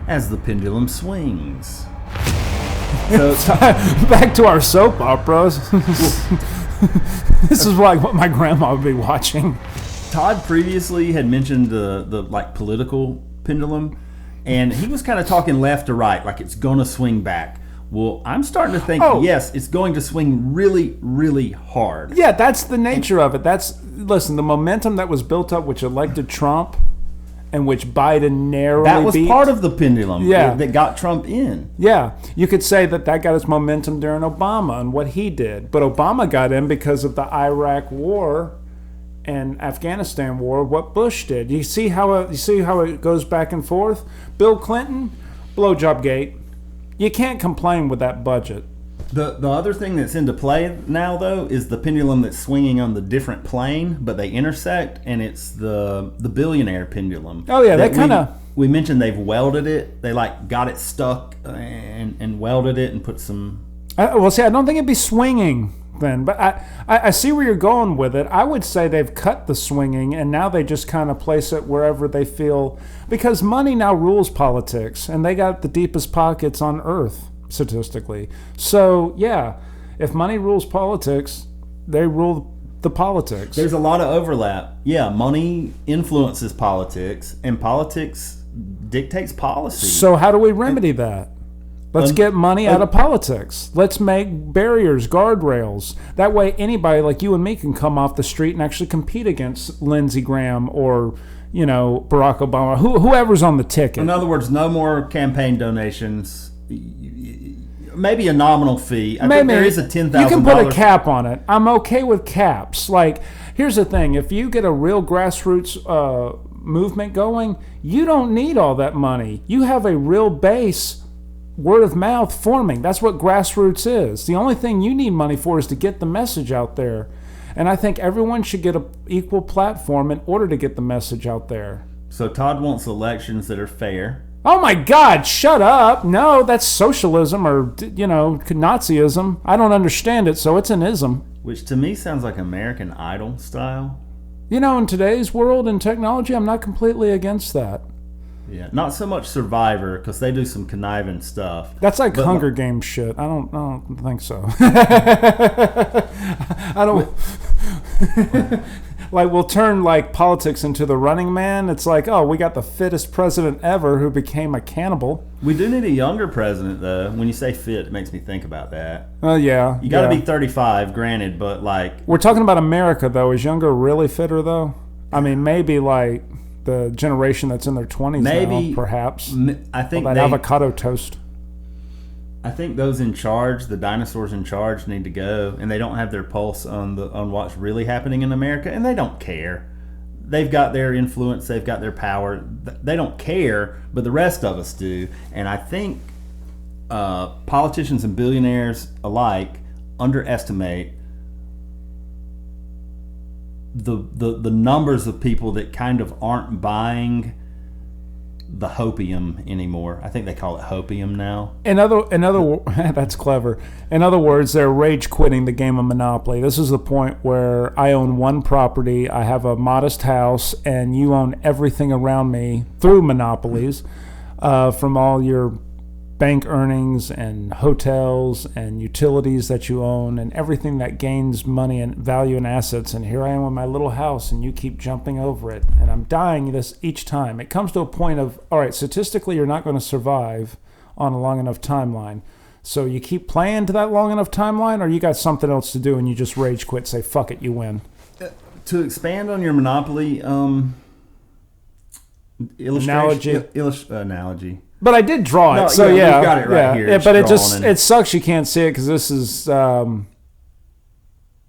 as the pendulum swings. So, back to our soap operas. This is like what my grandma would be watching. Todd previously had mentioned the like political pendulum, and he was kind of talking left to right, like it's going to swing back. Well, I'm starting to think, yes, it's going to swing really, really hard. Yeah, that's the nature of it. Listen, the momentum that was built up, which elected Trump, and which Biden narrowly that was beat, part of the pendulum that got Trump in. Yeah, you could say that got its momentum during Obama and what he did. But Obama got in because of the Iraq War and Afghanistan War, what Bush did. You see how it goes back and forth? Bill Clinton, blowjob gate. You can't complain with that budget. The other thing that's into play now, though, is the pendulum that's swinging on the different plane, but they intersect, and it's the billionaire pendulum. Oh, yeah, they kind of... We mentioned they've welded it. They, like, got it stuck and welded it and put some... I don't think it'd be swinging then, but I see where you're going with it. I would say they've cut the swinging, and now they just kind of place it wherever they feel, because money now rules politics, and they got the deepest pockets on earth, statistically. So, yeah, if money rules politics, they rule the politics. There's a lot of overlap. Yeah, money influences politics, and politics dictates policy. So how do we remedy that? Let's get money out of politics. Let's make barriers, guardrails. That way anybody like you and me can come off the street and actually compete against Lindsey Graham or, Barack Obama, whoever's on the ticket. In other words, no more campaign donations. Maybe a nominal fee. I think there is a $10,000. You can put a cap on it. I'm okay with caps. Like, here's the thing. If you get a real grassroots movement going, you don't need all that money. You have a real base, word of mouth forming. That's what grassroots is. The only thing you need money for is to get the message out there. And I think everyone should get an equal platform in order to get the message out there. So Todd wants elections that are fair. Oh my God, shut up. No, that's socialism or, Nazism. I don't understand it, so it's an ism. Which to me sounds like American Idol style. In today's world and technology, I'm not completely against that. Yeah, not so much Survivor, because they do some conniving stuff. That's like Hunger Games shit. I don't think so. I don't... Like, we'll turn, like, politics into the Running Man. It's like, oh, we got the fittest president ever who became a cannibal. We do need a younger president, though. When you say fit, it makes me think about that. Yeah. You got to be 35, granted, but, like... We're talking about America, though. Is younger really fitter, though? I mean, maybe, like... the generation that's in their 20s now, perhaps. I think that avocado toast. I think those in charge, the dinosaurs in charge, need to go, and they don't have their pulse on what's really happening in America, and they don't care. They've got their influence, they've got their power. They don't care, but the rest of us do. And I think politicians and billionaires alike underestimate the numbers of people that kind of aren't buying the hopium anymore. I think they call it hopium now. That's clever. In other words, they're rage quitting the game of Monopoly. This is the point where I own one property, I have a modest house, and you own everything around me through monopolies, from all your bank earnings and hotels and utilities that you own and everything that gains money and value and assets. And here I am with my little house, and you keep jumping over it, and I'm dying this each time. It comes to a point of, all right, statistically you're not going to survive on a long enough timeline. So you keep playing to that long enough timeline, or you got something else to do and you just rage quit, say fuck it, you win. To expand on your Monopoly analogy. But I did draw it, no, so yeah. You've got it right here. Yeah, but it sucks you can't see it because this is uploaded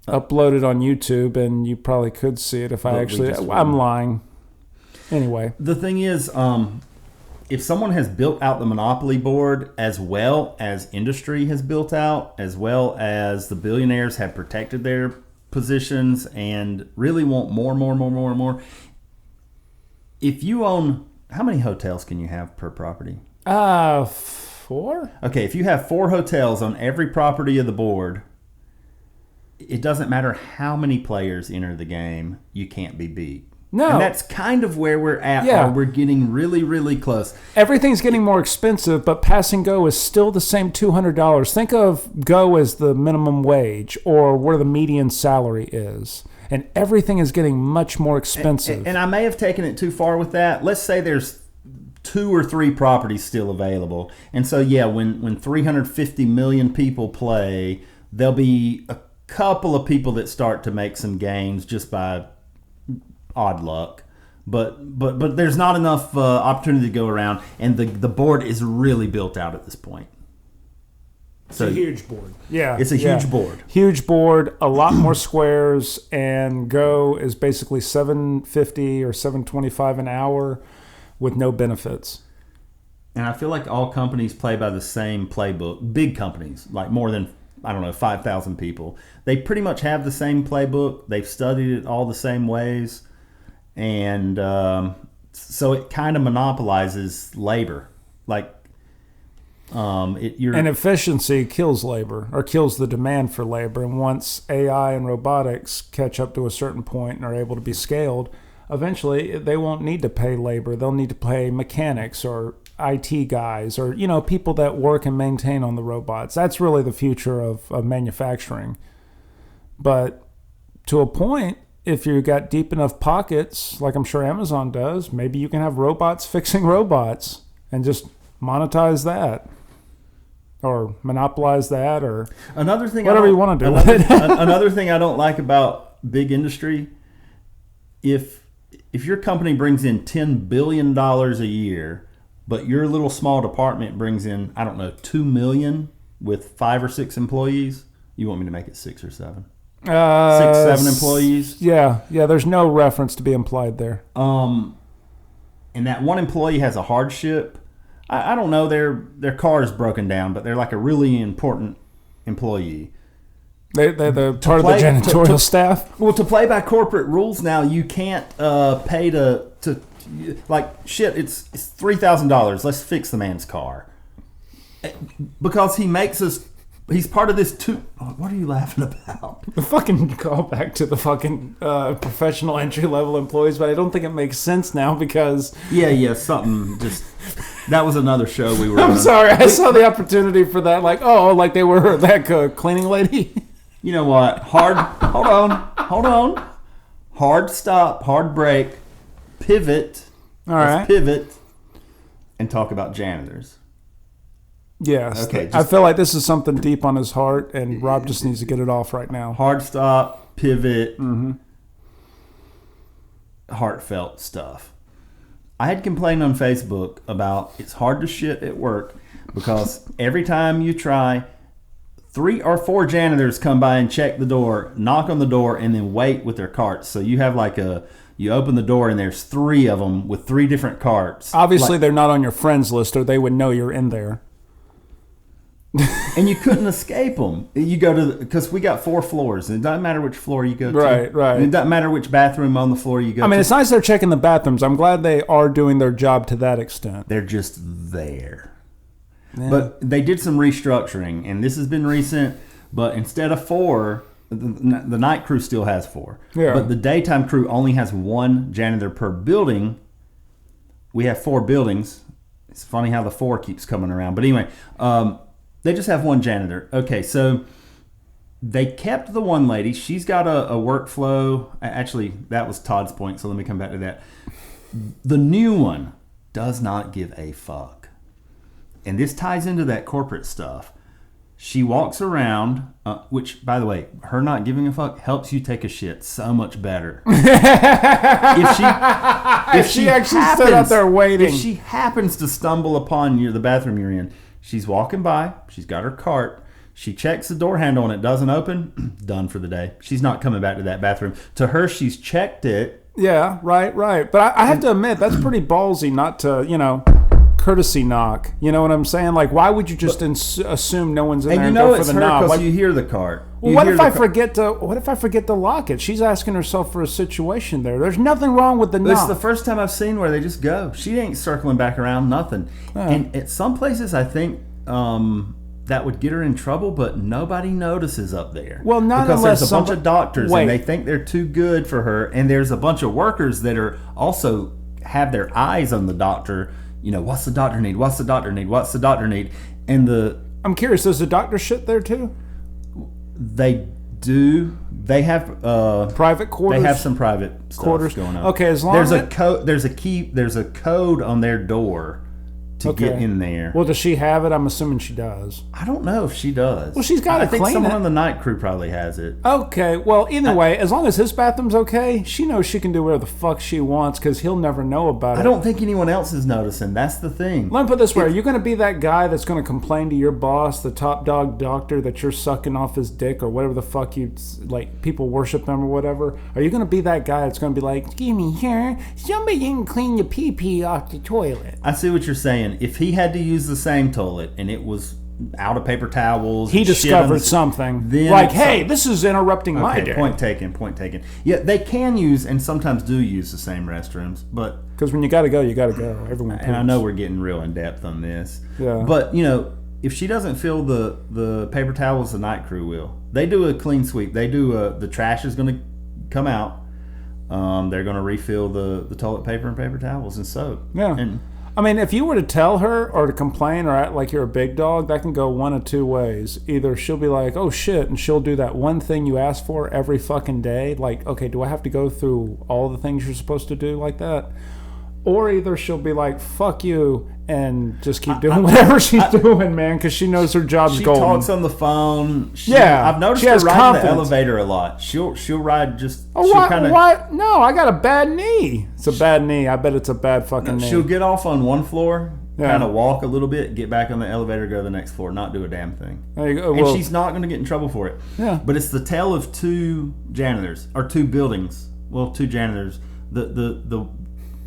on YouTube, and you probably could see it if I'm lying. Anyway. The thing is, if someone has built out the Monopoly board as well as industry has built out, as well as the billionaires have protected their positions and really want more, if you own... How many hotels can you have per property? 4. Okay, if you have 4 hotels on every property of the board, it doesn't matter how many players enter the game, you can't be beat. No. And that's kind of where we're at. Yeah. We're getting really, really close. Everything's getting more expensive, but passing Go is still the same $200. Think of Go as the minimum wage or where the median salary is. And everything is getting much more expensive. And I may have taken it too far with that. Let's say there's 2 or 3 properties still available. And so, yeah, when 350 million people play, there'll be a couple of people that start to make some gains just by odd luck, but there's not enough opportunity to go around, and the board is really built out at this point. So it's a huge board. Yeah, it's a huge board. Huge board, a lot more squares, and Go is basically $7.50 or $7.25 an hour with no benefits. And I feel like all companies play by the same playbook. Big companies, like more than 5,000 people, they pretty much have the same playbook. They've studied it all the same ways. And so it kind of monopolizes labor. Like, and efficiency kills labor, or kills the demand for labor. And once AI and robotics catch up to a certain point and are able to be scaled, eventually they won't need to pay labor. They'll need to pay mechanics or IT guys, or people that work and maintain on the robots. That's really the future of manufacturing. But to a point, if you got deep enough pockets, like I'm sure Amazon does, maybe you can have robots fixing robots and just monetize that, or monopolize that, or another thing, whatever you want to do. Another thing I don't like about big industry, if your company brings in $10 billion a year, but your little small department brings in, $2 million with 5 or 6 employees, you want me to make it 6 or 7? 6, 7 employees. Yeah. There's no reference to be implied there. And that one employee has a hardship. I don't know. Their car is broken down, but they're like a really important employee. They're part of the janitorial staff. Well, to play by corporate rules now, you can't pay to like shit. It's $3,000. Let's fix the man's car because he makes us. He's part of this too. What are you laughing about? The fucking callback to the fucking professional entry-level employees, but I don't think it makes sense now because... Yeah, something just... That was another show we were I'm sorry, I saw the opportunity for that, like they were that cleaning lady. You know what? Hold on. Hard stop, hard break, pivot. All right. Let's pivot and talk about janitors. Yes. Okay. I feel like this is something deep on his heart, and Rob just needs to get it off right now. Hard stop, pivot, heartfelt stuff. I had complained on Facebook about it's hard to shit at work because every time you try, 3 or 4 janitors come by and check the door, knock on the door, and then wait with their carts. So you have you open the door and there's 3 of them with 3 different carts. Obviously, they're not on your friends list, or they would know you're in there. And you couldn't escape them. You go to because we got 4 floors, and it doesn't matter which floor you go to. Right. And it doesn't matter which bathroom on the floor you go to. I mean, it's nice they're checking the bathrooms. I'm glad they are doing their job to that extent. They're just there. Yeah. But they did some restructuring, and this has been recent. But instead of 4, the night crew still has 4. Yeah. But the daytime crew only has 1 janitor per building. We have 4 buildings. It's funny how the 4 keeps coming around. But anyway, they just have 1 janitor. Okay, so they kept the one lady. She's got a workflow. Actually, that was Todd's point, so let me come back to that. The new one does not give a fuck. And this ties into that corporate stuff. She walks around, which, by the way, her not giving a fuck helps you take a shit so much better. if she actually stood out there waiting. If she happens to stumble upon the bathroom you're in, she's walking by. She's got her cart. She checks the door handle and it doesn't open. Done for the day. She's not coming back to that bathroom. To her, she's checked it. Yeah, right. But I have to admit, that's pretty ballsy not to, courtesy knock. You know what I'm saying? Like, why would you just assume no one's in there and go for the knock? Because you hear the cart. Well, what if I forget to lock it? She's asking herself for a situation there. There's nothing wrong with the knock. It's the first time I've seen where they just go. She ain't circling back around, nothing. And at some places, I think that would get her in trouble, but nobody notices up there. Well, not because unless there's a bunch of doctors Wait. and they think they're too good for her, and there's a bunch of workers that are also have their eyes on the doctor. What's the doctor need? What's the doctor need? What's the doctor need? And I'm curious, does the doctor shit there too? They do. They have private quarters. They have some private stuff going on. Okay, as long there's as a code. There's a code on their door to get in there. Well, does she have it? I'm assuming she does. I don't know if she does. Well, she's got to clean it. I think someone on the night crew probably has it. Okay. Well, either way, as long as his bathroom's okay, she knows she can do whatever the fuck she wants because he'll never know about it. I don't think anyone else is noticing. That's the thing. Let me put it this way. Are you going to be that guy that's going to complain to your boss, the top dog doctor, that you're sucking off his dick or whatever the fuck people worship him or whatever? Are you going to be that guy that's going to be like, excuse me here, somebody didn't clean your pee-pee off the toilet? I see what you're saying. If he had to use the same toilet and it was out of paper towels, he discovered something like, hey, this is interrupting my day. Point taken. Yeah, they can use and sometimes do use the same restrooms, but because when you got to go, you got to go. Everyone poops. And I know we're getting real in depth on this. Yeah. But if she doesn't fill the paper towels, the night crew will. They do a clean sweep. They do the trash is going to come out. They're going to refill the toilet paper and paper towels and soap. Yeah. And I mean, if you were to tell her or to complain or act like you're a big dog, that can go one of two ways. Either she'll be like, oh shit, and she'll do that one thing you ask for every fucking day. Like, okay, do I have to go through all the things you're supposed to do like that? Or either she'll be like, fuck you, and just keep doing whatever she's doing, man, because she knows her job's golden. She talks on the phone. Yeah. I've noticed she her has riding confidence. the elevator a lot. She'll ride just... Oh, what? No, I got a bad knee. It's a bad knee. I bet it's a bad fucking knee. She'll get off on one floor, kind of walk a little bit, get back on the elevator, go to the next floor, not do a damn thing. There you go. And she's not going to get in trouble for it. Yeah. But it's the tale of two janitors, or two buildings. Well, two janitors.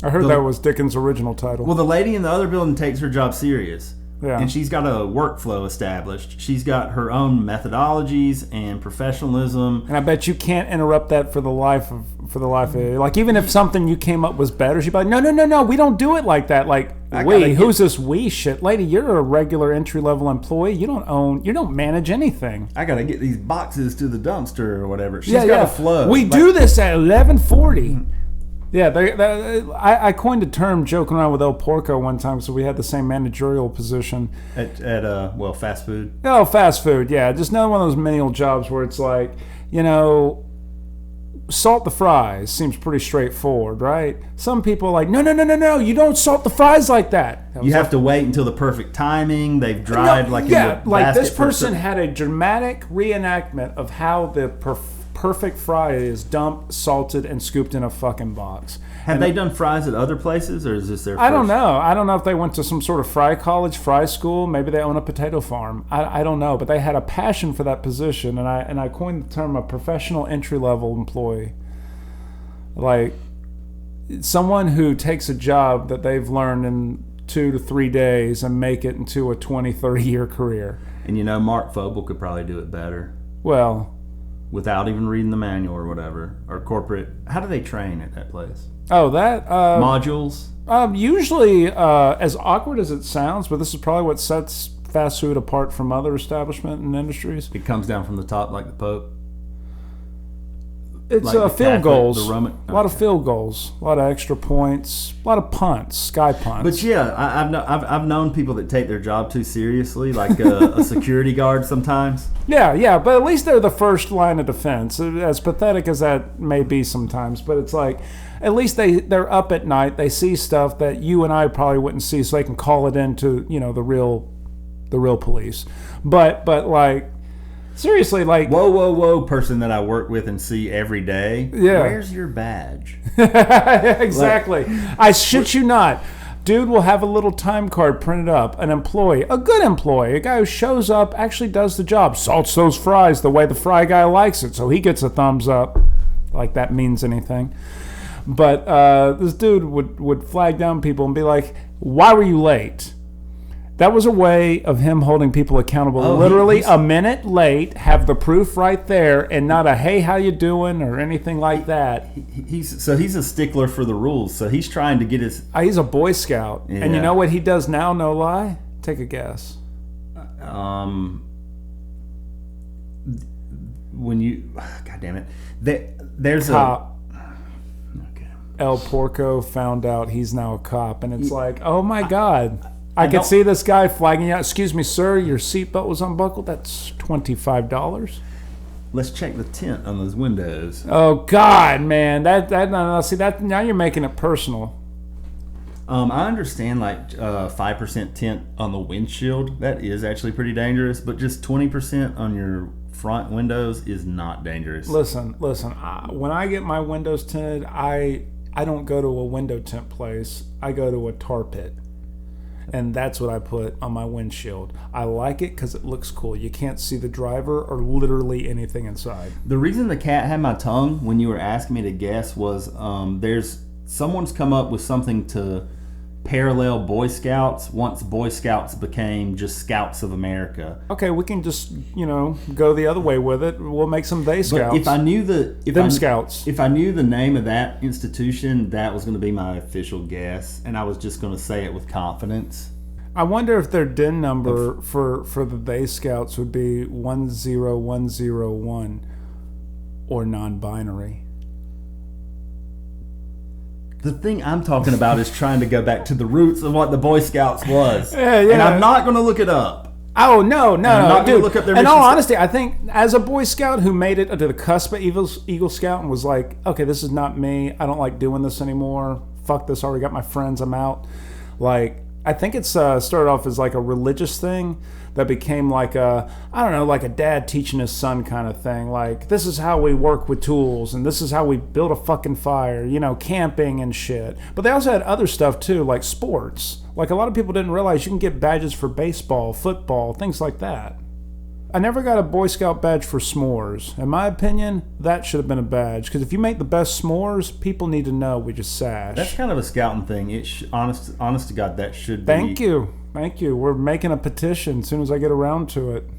I heard that was Dickens' original title. Well, the lady in the other building takes her job serious. Yeah. And she's got a workflow established. She's got her own methodologies and professionalism. And I bet you can't interrupt that for the life of you. Like, even if something you came up was better, she'd be like, no, we don't do it like that. Like, who's this we shit? Lady, you're a regular entry-level employee. You don't manage anything. I got to get these boxes to the dumpster or whatever. She's got a flow. We do this at 11:40. Yeah, I coined a term joking around with El Porco one time, so we had the same managerial position. At fast food? Oh, fast food, yeah. Just another one of those menial jobs where it's like, salt the fries seems pretty straightforward, right? Some people are like, no, you don't salt the fries like that. You have to wait until the perfect timing. They've dried in the like this person had a dramatic reenactment of how the perfect fry is dumped, salted, and scooped in a fucking box. Have they done fries at other places, or is this their first? I don't know. I don't know if they went to some sort of fry college, fry school. Maybe they own a potato farm. I don't know. But they had a passion for that position, and I coined the term a professional entry-level employee. Like, someone who takes a job that they've learned in 2 to 3 days and make it into a 20, 30-year career. And Mark Fowble could probably do it better. Well... without even reading the manual or whatever, or corporate. How do they train at that place? Oh, that modules. Usually, as awkward as it sounds, but this is probably what sets fast food apart from other establishment and industries. It comes down from the top like the Pope. It's like field goals. The Roman. A lot of field goals, a lot of extra points, a lot of punts, sky punts. But yeah, I've known people that take their job too seriously, like a security guard sometimes. Yeah, but at least they're the first line of defense. As pathetic as that may be sometimes, but it's like at least they're up at night. They see stuff that you and I probably wouldn't see, so they can call it into the real police. But like. Seriously, like... Whoa, person that I work with and see every day. Yeah. Where's your badge? Exactly. I shit you not. Dude will have a little time card printed up. An employee, a good employee, a guy who shows up, actually does the job, salts those fries the way the fry guy likes it, so he gets a thumbs up. Like that means anything. But this dude would flag down people and be like, why were you late? That was a way of him holding people accountable. Literally a minute late, have the proof right there, and not a hey, how you doing or anything like that. He's a stickler for the rules. So he's trying to get his. He's a Boy Scout, yeah. And you know what he does now? No lie. Take a guess. When you, God damn it, there's Cop. Okay. El Porco found out he's now a cop, and it's like, oh my God. I could see this guy flagging you out. Excuse me, sir, your seatbelt was unbuckled. That's $25. Let's check the tint on those windows. Oh God, man, that now you're making it personal. I understand 5% tint on the windshield. That is actually pretty dangerous, but just 20% on your front windows is not dangerous. Listen. When I get my windows tinted, I don't go to a window tint place. I go to a tar pit. And that's what I put on my windshield. I like it because it looks cool. You can't see the driver or literally anything inside. The reason the cat had my tongue when you were asking me to guess was someone's come up with something to parallel Boy Scouts once Boy Scouts became just Scouts of America. Okay, we can just, go the other way with it. We'll make some They Scouts. But if I knew Scouts. If I knew the name of that institution, that was going to be my official guess, and I was just going to say it with confidence. I wonder if their DIN number for the They Scouts would be 10101 or non-binary. The thing I'm talking about is trying to go back to the roots of what the Boy Scouts was. Yeah. And I'm not going to look it up. Oh, no, dude. Look up their in all mission honesty, I think as a Boy Scout who made it to the cusp of Eagle Scout and was like, okay, this is not me. I don't like doing this anymore. Fuck this. I already got my friends. I'm out. I think it's started off as like a religious thing that became like a dad teaching his son kind of thing. Like, this is how we work with tools and this is how we build a fucking fire, camping and shit. But they also had other stuff too, like sports. Like, a lot of people didn't realize you can get badges for baseball, football, things like that. I never got a Boy Scout badge for s'mores. In my opinion, that should have been a badge. Because if you make the best s'mores, people need to know we just sash. That's kind of a scouting thing. Honest to God, that should be. Thank you. We're making a petition as soon as I get around to it.